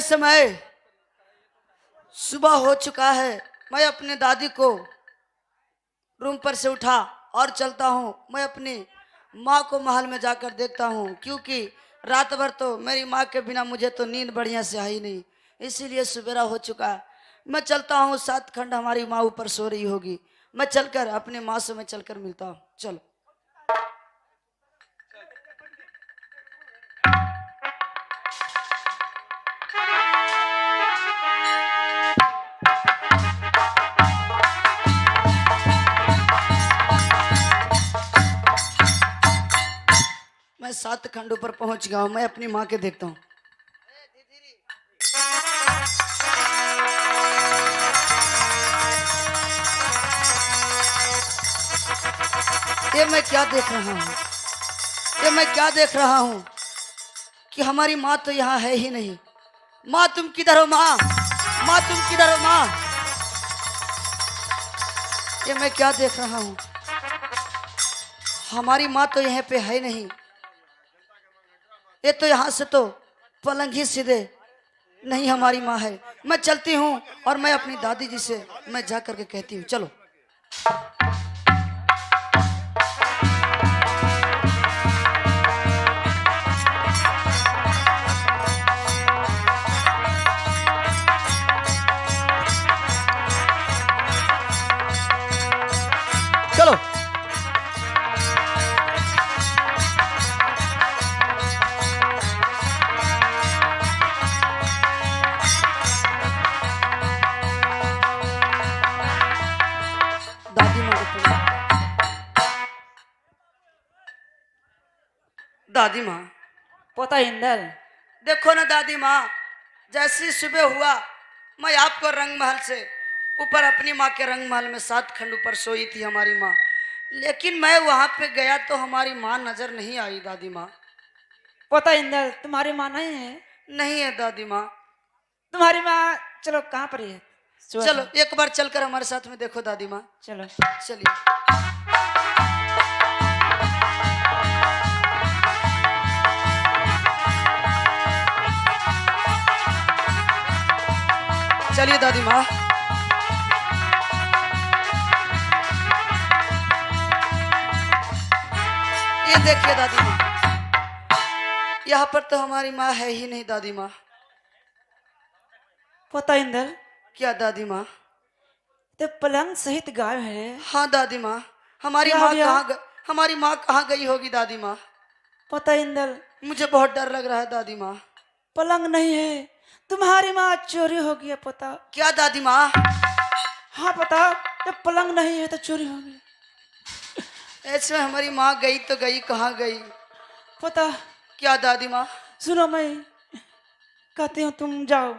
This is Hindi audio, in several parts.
समय सुबह हो चुका है। मैं अपने दादी को रूम पर से उठा और चलता हूँ। मैं अपनी माँ को महल में जाकर देखता हूँ, क्योंकि रात भर तो मेरी माँ के बिना मुझे तो नींद बढ़िया से आई नहीं, इसीलिए सवेरा हो चुका है। मैं चलता हूँ, 7 खंड हमारी माँ ऊपर सो रही होगी। मैं चलकर अपने माँ से मैं चलकर मिलता हूँ। चलो। मैं 7 खंड ऊपर पहुंच गया हूं। मैं अपनी माँ के देखता हूँ। ये मैं क्या देख रहा हूँ? ये मैं क्या देख रहा हूँ कि हमारी माँ तो यहाँ है ही नहीं। माँ तुम किधर हो? माँ, माँ तुम किधर हो? माँ, ये मैं क्या देख रहा हूँ? हमारी माँ तो यहाँ पे है नहीं। ये तो यहाँ से तो पलंग ही सीधे नहीं हमारी माँ है। मैं चलती हूँ और मैं अपनी दादी जी से मैं जा करके कहती हूँ। चलो। चलो। दादी माँ, पोता इंदर, देखो ना दादी माँ, जैसी सुबह हुआ मैं आपको रंग महल से ऊपर अपनी माँ के रंग महल में 7 खंड ऊपर सोई थी हमारी माँ, लेकिन मैं वहां पे गया तो हमारी माँ नजर नहीं आई। दादी माँ, पोता इंदर, तुम्हारी माँ नहीं है? नहीं है दादी माँ। तुम्हारी माँ चलो कहाँ पर है? चलो एक बार चलकर हमारे साथ में देखो दादी माँ। चलो चलिए। चलिए दादी माँ। ये देखिए दादी माँ, यहाँ पर तो हमारी माँ है ही नहीं। दादी माँ। पोता इंदर, क्या दादी माँ? तो पलंग सहित गायब है। हाँ दादी माँ, हमारी क्या माँ हो गया? हमारी माँ कहाँ गई होगी दादी माँ? पोता इंदर, मुझे बहुत डर लग रहा है दादी माँ। पलंग नहीं है, तुम्हारी माँ चोरी हो गई है पोता। क्या दादी माँ? हाँ पोता, जब पलंग नहीं है तो चोरी हो गई। ऐसे में हमारी माँ गई तो गई, कहाँ गई? पोता क्या दादी माँ? सुनो, मैं कहती हूँ तुम जाओ।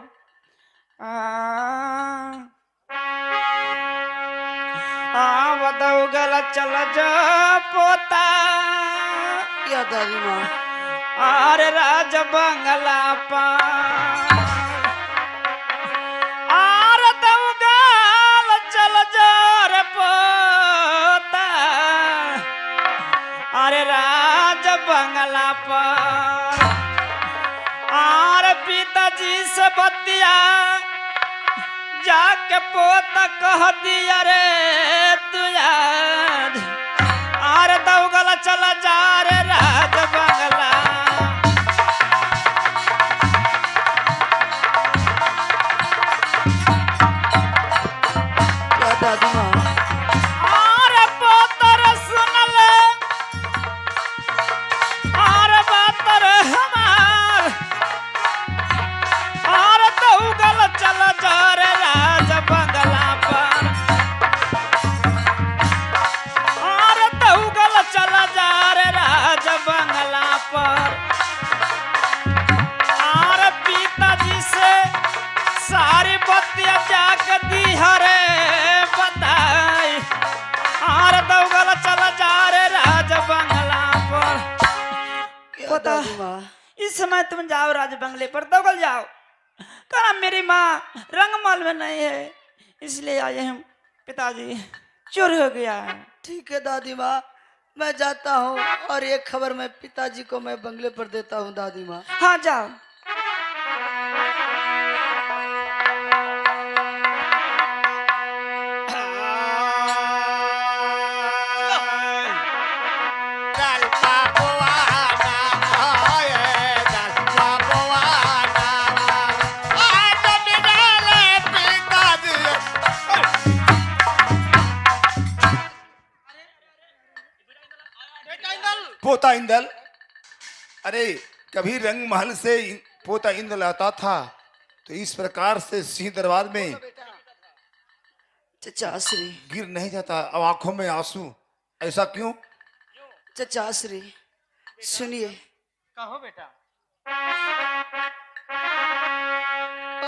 बताओ गला चल जा पोता। क्या दादी माँ? अरे राज बंगला पा अरे दऊ गल चल जा रे पोता। अरे राज बंगला पा अरे पिताजी से बतिया जाके पोता कह दिया रे तू याद। अरे दऊगला चला जा रे राज बंगला। क्या दादी माँ? अरे पोतर सुन ले, अरे बातर हमार। अरे दऊगला चला जा रे राज बंगला पर। अरे दऊगला चला जा रे राज बंगला पर। आरे बतिया जाके दी हरे बताई आरे दौगल चला जा रे राज बंगला पर क्या पता दादी माँ? इस समय तुम जाओ राज बंगले पर दौगल जाओ कहा मेरी माँ रंगमहल में नहीं है इसलिए आए हम पिताजी चोरी हो गया है। ठीक है दादी माँ, मैं जाता हूँ और ये खबर मैं पिताजी को मैं बंगले पर देता हूँ दादी माँ। हाँ जाओ। पोता इंदल, अरे कभी रंग महल से पोता इंदल आता था तो इस प्रकार से सिंह दरबार में चचा श्री, गिर नहीं जाता, अब आंखों में आंसू, ऐसा क्यों? चचा श्री सुनिए। कहो बेटा।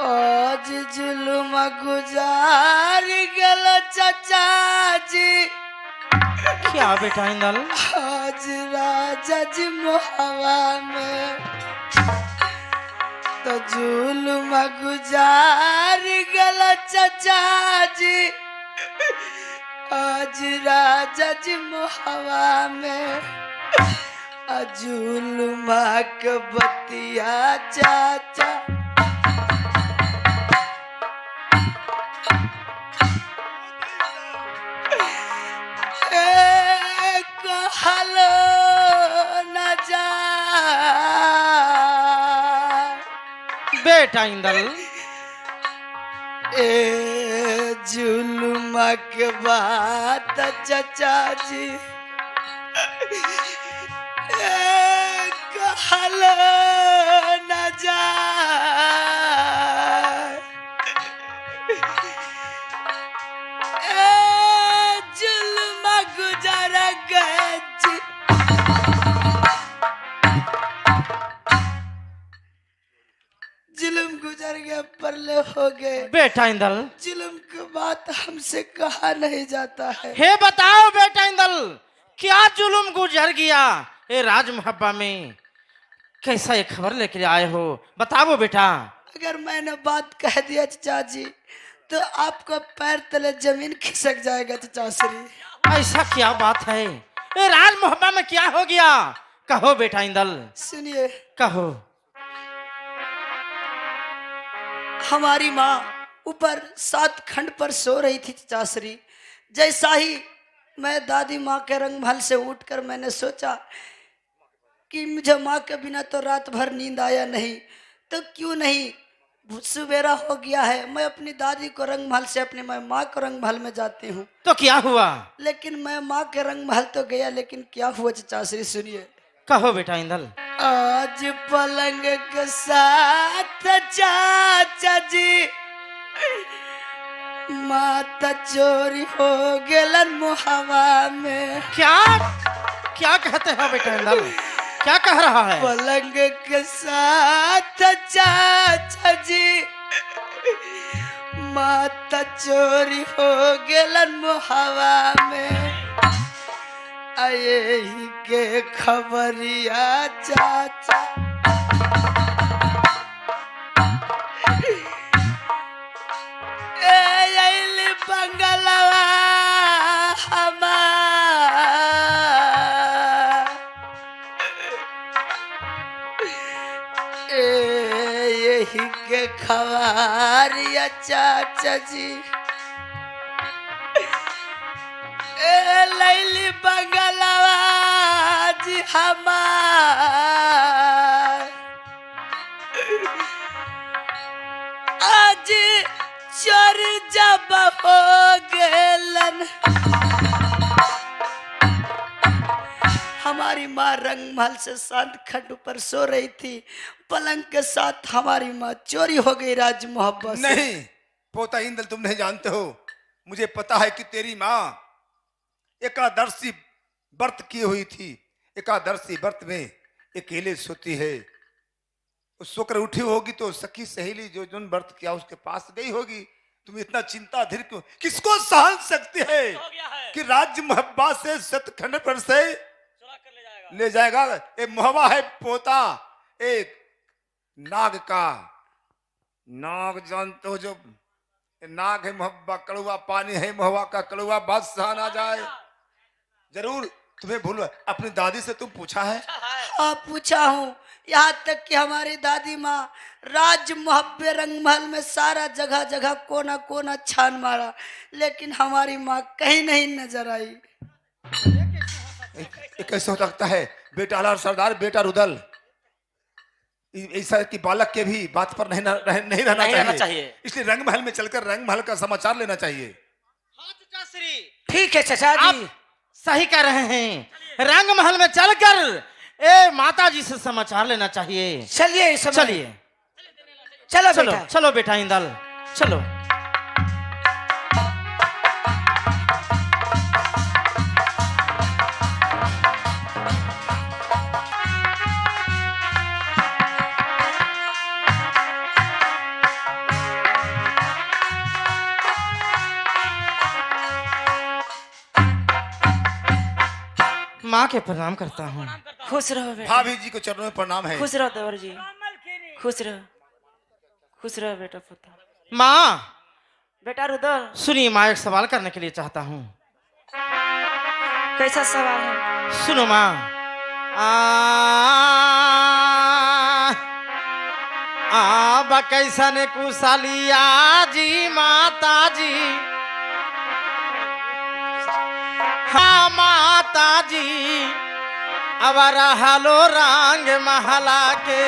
आज जुलुम गुजार गल चचा जी, क्या बेटा इंदल? आज राजा जी मोहवा में तो जुलुम गुजार गल चचा जी, आज राजा जी मोहवा में जुलुमा के बतिया चाचा कहलो न जा बेटा इंदल ए जुलुमा के बात चचा जी, कहलो न जा जुलुमा गुजर गए जी। जुलुम गुजर गया, परले हो गए। बेटा इंदल जुलुम की बात हमसे कहा नहीं जाता है। हे बताओ बेटा इंदल क्या जुलुम गुजर गया ए राज मुहब्बा में कैसा ये खबर लेके आए हो बताओ बेटा। अगर मैंने बात कह दिया चचा जी तो आपका पैर तले जमीन खिसक जाएगा चचा श्री। ऐसा क्या बात है ए राज मुहब्बा में क्या हो गया कहो बेटा इंदल सुनिए, कहो। हमारी माँ ऊपर 7 खंड पर सो रही थी चचा श्री। जैसा ही मैं दादी माँ के रंगमहल से उठकर मैंने सोचा कि मुझे माँ के बिना तो रात भर नींद आया नहीं, तो क्यों नहीं सवेरा हो गया है, मैं अपनी दादी को रंगमहल से अपनी मैं माँ को रंगमहल में जाती हूँ। तो क्या हुआ लेकिन मैं माँ के रंगमहल तो गया, लेकिन क्या हुआ चचा श्री सुनिए। कहो बेटा इंदल। आज पलंग के साथ चाचा जी माता चोरी हो गेलन मुहवा में। क्या क्या कहते हो बेटा इंदल क्या कह रहा है? पलंग के साथ चाचा जी माता चोरी हो गेलन मुहवा में। आए ही के खबरिया चाचा बंगलवा हमार यही के खबरिया चाचा जी लैली बंगलवा जी हमार आज चोर जब हो गेलन। हमारी माँ रंगमहल से 7 खंड पर सो रही थी, पलंग के साथ हमारी माँ चोरी हो गई राज मोहब्बत से। नहीं पोता इंदल, तुम नहीं जानते हो, मुझे पता है कि तेरी माँ एकादशी व्रत की हुई थी। एकादशी व्रत में अकेले सोती है। वो सोकर उठी होगी तो सखी सहेली जो जो व्रत किया उसके पास गई होगी। तुम इतना चिंता धीर क्यों? किसको सहन सकती है कि राज्य मुहब्बा से सतखंड पर से ले जाएगा? ये मुहब्बा है पोता एक नाग का। नाग जानते हो जो नाग है मुहब्बा, कड़वा पानी है मुहब्बा का, कड़वा बात सहा ना जाए। जरूर तुम्हें भूल अपनी दादी से तुम पूछा है? हाँ पूछा हूँ, यहाँ तक कि हमारी दादी माँ राज मुहब्बे रंगमहल में सारा जगह जगह कोना कोना छान मारा, लेकिन हमारी माँ कहीं नहीं नजर आई। ये कैसे हो सकता है? बेटा लाल सरदार, बेटा रुदल, ऐसा कि बालक के भी बात पर नहीं रहना चाहिए। इसलिए रंग महल में चलकर रंग महल का समाचार लेना चाहिए। हाँ चचा श्री, ठीक है चचा आप जी। सही कह रहे हैं। रंग महल में चलकर ए माता जी से समाचार लेना चाहिए। चलिए इस समय। चलिए चलो चलो बेटा। चलो बेटा इंदल चलो। माँ के प्रणाम करता हूँ। खुश रहो बेटा, भाभी जी को चरणों में प्रणाम है। खुश रहो देवर जी, खुश रहो, खुश रहो बेटा पुत्र। माँ बेटा रुदल, सुनिए, माँ एक सवाल करने के लिए चाहता हूँ। कैसा सवाल है? सुनो माँ। आ कैसन कुशलिया जी माता जी, हाँ माता जी, अब रहलो रंग महला के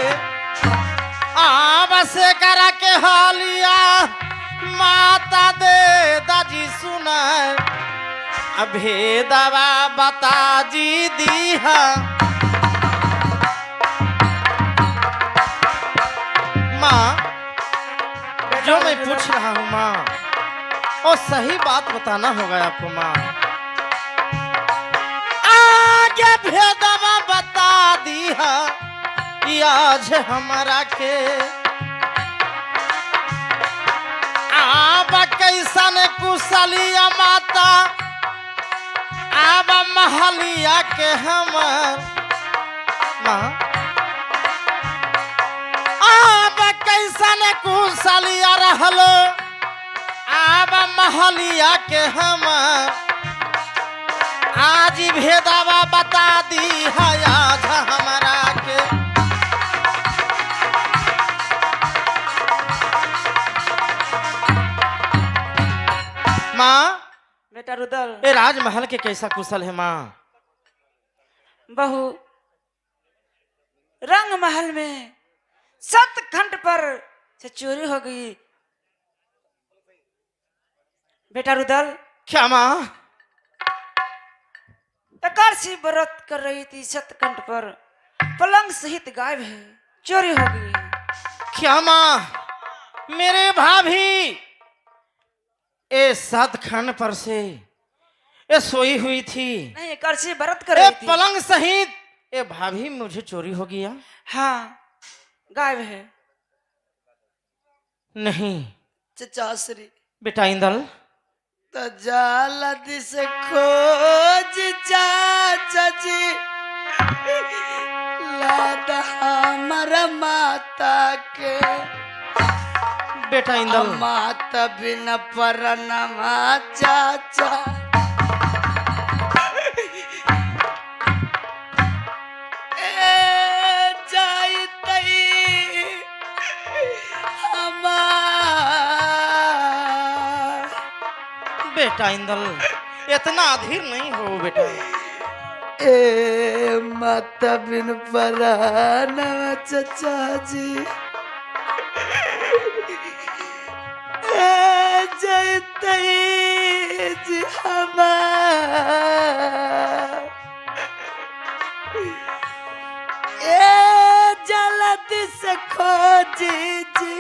बसे करा के हालिया माता दे दाजी सुना अभेदवा बता जी दी है। माँ जो मैं पूछ रहा हूँ माँ, और सही बात बताना होगा आपको माँ। आगे भेदवा बता दी है आज हमारा के, आब कैसन कुशलिया माता आब महलिया के हमर माँ। आब कैसन कुशलिया रहलो आब महलिया के हमर, आज भेदवा बता दी है आज हमारा के। माँ बेटा रुदल, ये राजमहल के कैसा कुशल है माँ? बहू रंग महल में सतखंड पर से चोरी हो गई। बेटा रुदल, क्या माँ? एकादशी व्रत कर रही थी सतखंड पर, पलंग सहित गायब है, चोरी हो गई। क्या माँ? मेरे भाभी ए सतखंड पर से ये सोई हुई थी, नहीं एकादशी व्रत कर ए रही थी। पलंग सहित ए भाभी मुझे चोरी हो गया? हाँ गायब है। नहीं चचा श्री बेटा इंदल, तो जाला दिस खोज चाचा जी लादा हमर माता के, बेटा इंदल, माता बिन परनमा चाचा। ए जाइतई हमार, बेटा इंदल इतना अधीर नहीं हो बेटा। ए माता बिन परनमा चाचा जी, जय तेज हमार, ए जल्दी से खोजी जी,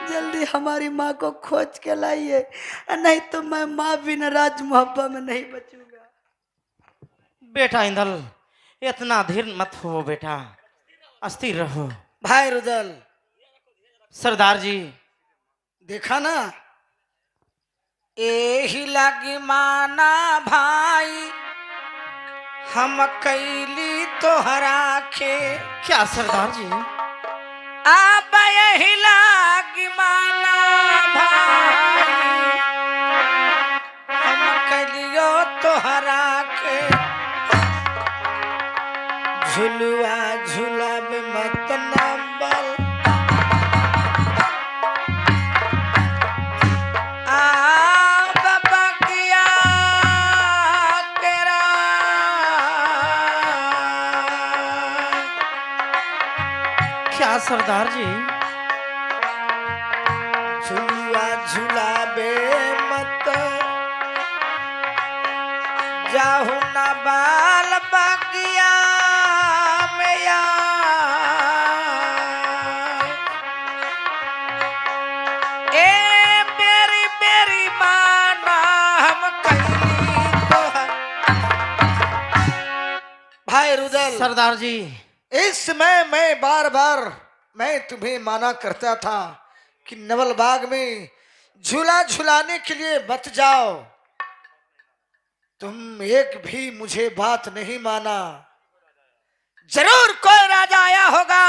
जल्दी हमारी माँ को खोज के लाइए, नहीं तो मैं माँ बिन राज मोहब्बा में नहीं बचूंगा। बेटा इंदल इतना धीर मत हो बेटा, अस्थिर रहो। भाई रुदल, सरदार जी, देखा ना, एही लगी माना भाई हम कैली तोहरा के। क्या सरदार जी? आप यही लगी माना भाई हम कैलियो तोहरा के। झुलुआ झुलब मत नंबल बगिया तेरा। क्या सरदार जी? झुलुआ झुलाबे मत जाहु न बाल बगिया में या। ए मेरी मेरी माना हम कैली तोहर। भाई रुदल, सरदार जी, इस समय मैं बार बार मैं तुम्हें माना करता था कि नवल बाग में झूला झुलाने के लिए मत जाओ। तुम एक भी मुझे बात नहीं माना। जरूर कोई राजा आया होगा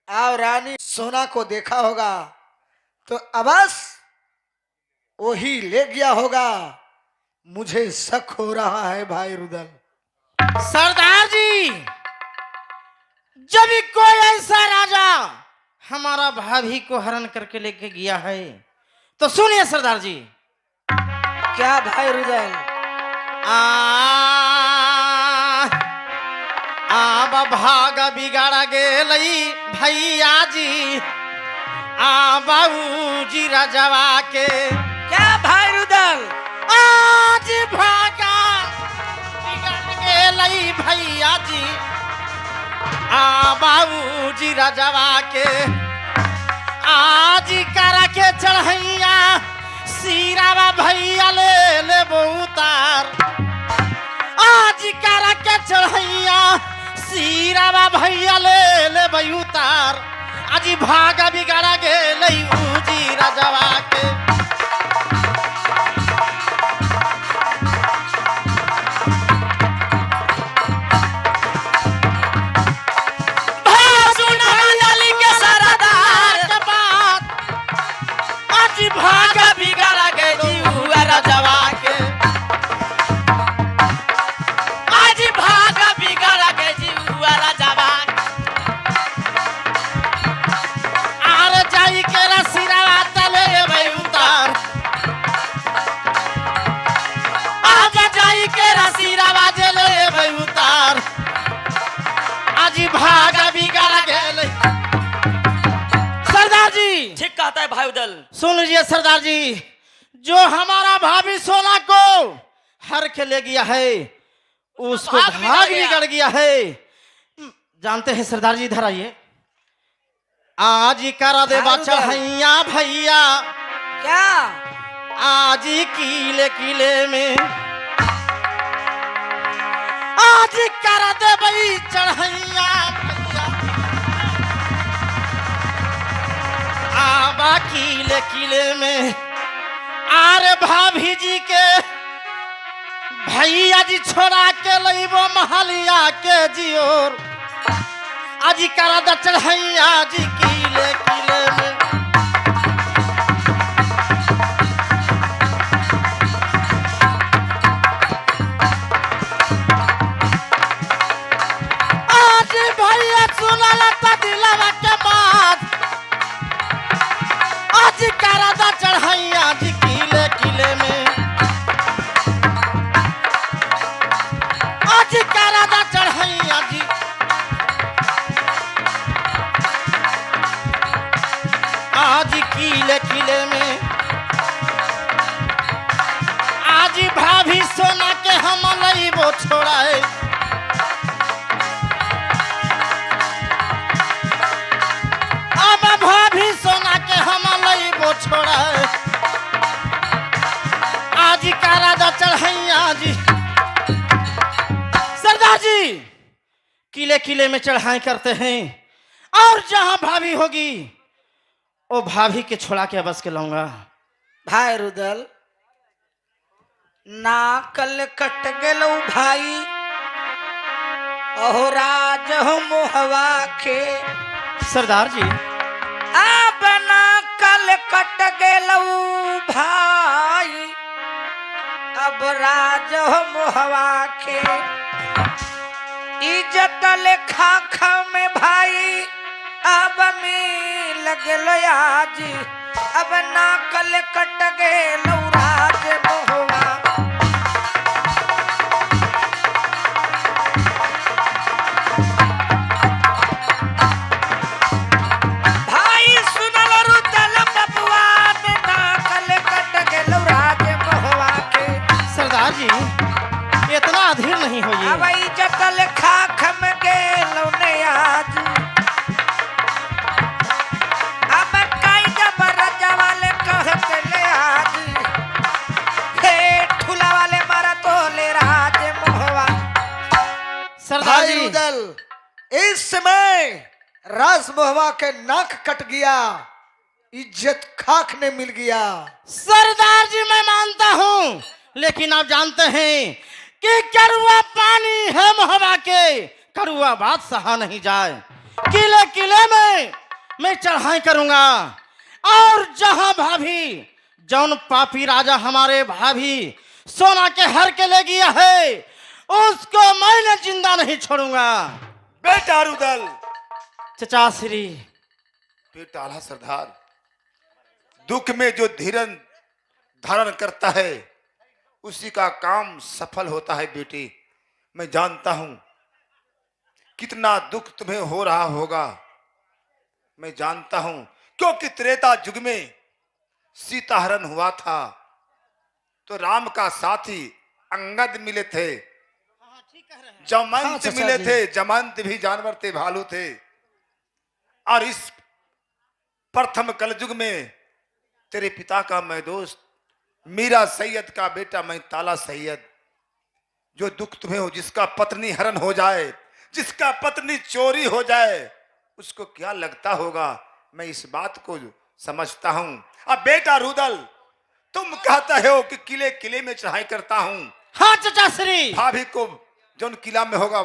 और रानी सोना को देखा होगा तो अवश्य वही ले गया होगा। मुझे शक हो रहा है भाई रुदल। सरदार जी, जब भी कोई ऐसा राजा हमारा भाभी को हरण करके लेके गया है तो सुनिए सरदार जी। क्या भाई रुदल? आब भाग बिगाड़ गेलई भैया जी, बाबू जी राजवा के। क्या भाई रुदल? आज भागा बिगाड़ गेलई भैया जी, बाबू जी राजवा के। आज करा के चढ़ैया सीरावा भैया ले ले उतार। आज करा के चढ़ैया सीरावा भैया ले ले उतार। आज भागा बिगाड़ा गेलै उजी राजवा के। भागा बिगाड़ा गेली हुआ राजवा के। आज भागा बिगाड़ा गेली हुआ राजवा। आर जाई के रसिरा तले भाई उतार। आज जाई के रसिरा बाजले भाई उतार। आज भागा बिगाड़ा गेली। सरदार जी, ठीक कहता है भाई उदल। सुन लीजिए सरदार जी, जो हमारा भाभी सोना को हर के ले गया है उसको भाग बिगड़ गया है। जानते हैं सरदार जी, इधर आइए। आज करा दे बच्चा भैया भैया। क्या? आज किले किले में आज करा दे भाई चढ़ैया भैया। आबा किले किले में आरे भाभी जी के भैया जी छोड़ा के लइबो महलिया के जियोर। आज करा द चढ़ैया जी किले किले में। आज भैया सुना लता दिलवा के बात। आज करा द चढ़ैया जी किले किले में। आज करा द चढ़ैया जी। आज किले किले में आज भाभी सोना के हम लइबो छोड़ाए। अब भाभी सोना के हम लइबो छोड़ाए। आज करा द चढ़ैया जी। सरदार जी, किले किले में चढ़ाई करते हैं, और जहां भाभी होगी वो भाभी के छोड़ा के बस के लाऊंगा। भाई रुदल, ना कल कट गेलो भाई, अहो राज हो मोहवा के। सरदार जी, अब ना कल कट गेलो भाई, अब राज हो मोहवा के। इज्जत लेखा में भाई अब मिल गेलो आज, अब ना कल कट गेलो राज मोहवा। भाई सुनल रुदल बबुआ, ना कल कट गेलो राज मोहवा के। सरदार जी, इतना अधीर नहीं अब होइए। इज्जत लेखा में गेलो ने आज, अब कई जबर जवाले कहते ले आज, हे ठुला वाले मारा तो ले राज मोहवा। सरदार भाई जी, रुदल, इस समय राज मोहवा के नाक कट गया, इज्जत खाक ने मिल गया। सरदार जी मैं मानता हूं, लेकिन आप जानते हैं कि कड़वा पानी है मोहबा के, कड़वा बात सहा नहीं जाए। किले किले में मैं चढ़ाई करूंगा, और जहां भाभी, जौन पापी राजा हमारे भाभी सोना के हर के ले गया है, उसको मैं जिंदा नहीं छोड़ूंगा। बेटा रुदल, चचा श्री, बेटा आला सरदार, दुख में जो धीरज धारण करता है उसी का काम सफल होता है। बेटी, मैं जानता हूं कितना दुख तुम्हें हो रहा होगा, मैं जानता हूं, क्योंकि त्रेता युग में सीता हरण हुआ था तो राम का साथी अंगद मिले थे, जमंत चाचा मिले जी। थे, जमंत भी जानवर थे, भालू थे। और इस प्रथम कलयुग में तेरे पिता का मैं दोस्त, मीरा सैयद का बेटा मैं ताला सैयद, जो दुख तुम्हें हो, जिसका पत्नी हरण हो जाए, जिसका पत्नी चोरी हो जाए, उसको क्या लगता होगा, मैं इस बात को समझता हूं। अब बेटा रुदल, तुम कहते हो कि किले किले में चढ़ाई करता हूं, हाँ चचा श्री, भाभी को जौन किला में होगा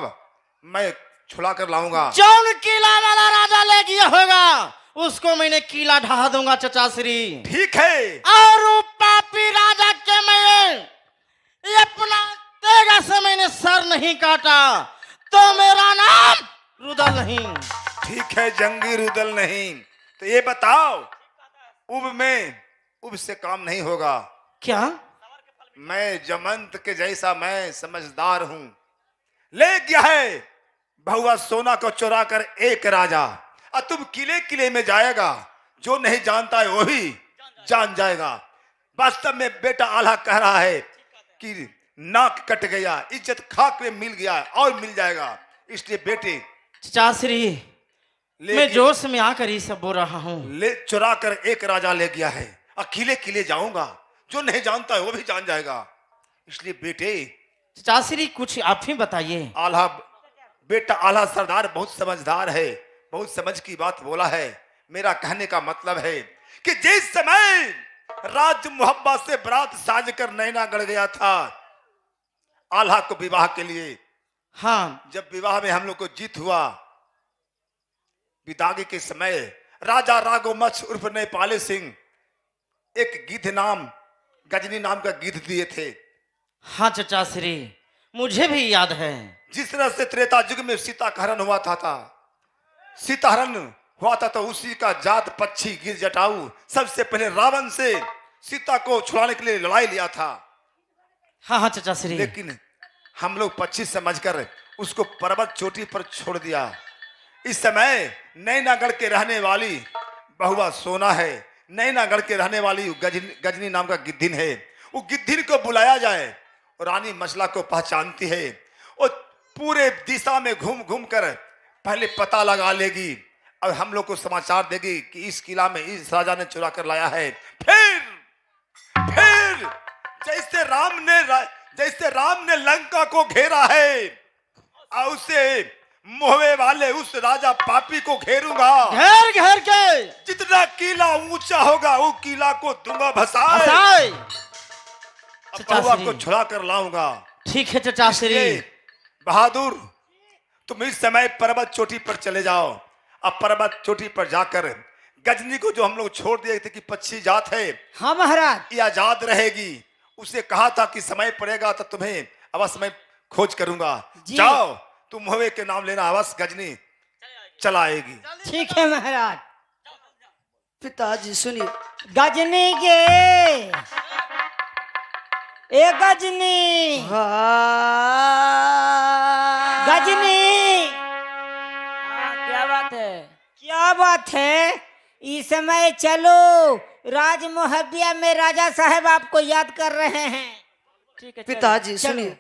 मैं छुड़ा कर लाऊंगा। जौन किला वाला राजा ले गया होगा उसको मैंने किला ढहा दूंगा चचा श्री। ठीक है, और वो पापी राजा के मैं ये अपना तेगा से मैंने सर नहीं काटा तो मेरा नाम रुदल नहीं। ठीक है, जंगी रुदल नहीं। तो ये बताओ, उब से काम नहीं होगा। क्या? मैं जमंत के जैसा मैं समझदार हूं। ले गया है बहुआ सोना को चुरा कर एक राजा, और तुम किले किले में जाएगा, जो नहीं जानता है वही जान जाएगा। वास्तव में बेटा आल्हा कह रहा है कि नाक कट गया, इज्जत खाक में मिल गया और मिल जाएगा। इसलिए बेटे चचा श्री, ले मैं गया- जोश में आकर ही सब बोल रहा हूँ। ले चुरा कर एक राजा ले गया है, और किले किले जाऊंगा, जो नहीं जानता है वो भी जान जाएगा। इसलिए बेटे चचा श्री कुछ आप ही बताइए। आल्हा, बेटा आल्हा सरदार बहुत समझदार है, बहुत समझ की बात बोला है। मेरा कहने का मतलब है कि जिस समय राज मुहब्बा से बरात साज कर नैना गढ़ गया था आल्हा को विवाह के लिए, हाँ, जब विवाह में हम लोग को जीत हुआ, विदागी के समय राजा राघोमक्ष उर्फ नेपाली सिंह एक गिद्ध नाम, गजनी नाम का गिद्ध दिए थे। हाँ चचा श्री, मुझे भी याद है। जिस तरह से त्रेता युग में सीता का हरण हुआ था, सीता हरण हुआ था, तो उसी का जात पक्षी गिर जटाऊ सबसे पहले रावण से सीता को छुड़ाने के लिए लड़ाई लिया था। हाँ हाँ चचा श्री, लेकिन हम लोग पक्षी समझकर उसको पर्वत चोटी पर छोड़ दिया। इस समय नैनागढ़ के रहने वाली बहुआ सोना है, नैनागढ़ के रहने वाली गजनी नाम का गिद्धिन है। वो गिद्धिन को बुलाया जाए, और रानी मसला को पहचानती है, और पूरे दिशा में घूम घूम कर पहले पता लगा लेगी, और हम लोग को समाचार देगी कि इस किला में इस राजा ने चुरा कर लाया है। फिर जैसे राम ने लंका को घेरा है और उसे मोहवे वाले उस राजा पापी को घेरूंगा। घेर घेर के जितना किला ऊंचा होगा वो किला को दूंगा भसाए। हसाए। अब चचा बहुआ श्री। को छुड़ा कर लाऊंगा। ठीक है चचा श्री। इसलिए बहादुर तुम इस समय पर्वत चोटी पर चले जाओ। अब पर्वत चोटी पर जाकर गजनी को जो हम लोग छोड़ दिए थे कि पक्षी जात है, हाँ महाराज। ये आजाद रहेगी, उसे कहा था कि समय पड़ेगा तो तुम्हें अवश्य मैं खोज करूंगा। जी। जाओ तुम मोहवे के नाम लेना, अवश्य गजनी चला आएगी। ठीक है महाराज। पिताजी सुनिए। गजनी के ए गजनी गजनी। क्या बात है? क्या बात है? इस समय चलो, राज मोहब्बिया में राजा साहब आपको याद कर रहे हैं। ठीक है पिताजी सुनिए।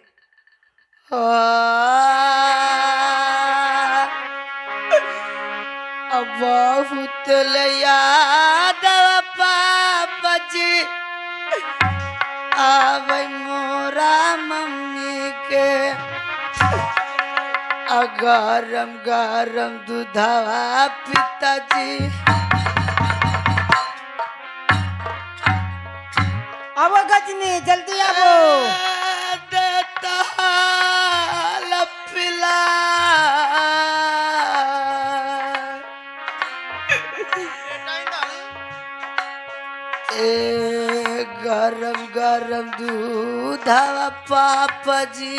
अब बहुत याद पापा जी आवे मोरा मम्मी के, गरम गरम दूधवा पिताजी। अब गजनी जल्दी आओ। देता लपिला ए गरम गरम दूधवा पापा जी।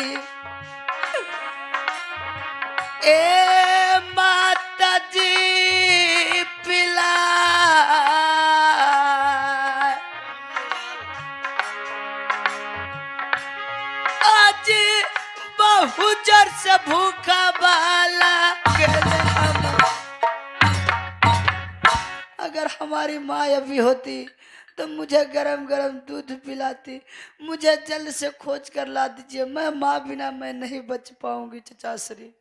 ए माता जी पिला आज बहुत जोर से भूखा बाला गेले हम। अगर हमारी माँ अभी होती तो मुझे गरम गरम दूध पिलाती। मुझे जल्द से खोज कर ला दीजिए, मैं माँ बिना मैं नहीं बच पाऊंगी चचा श्री।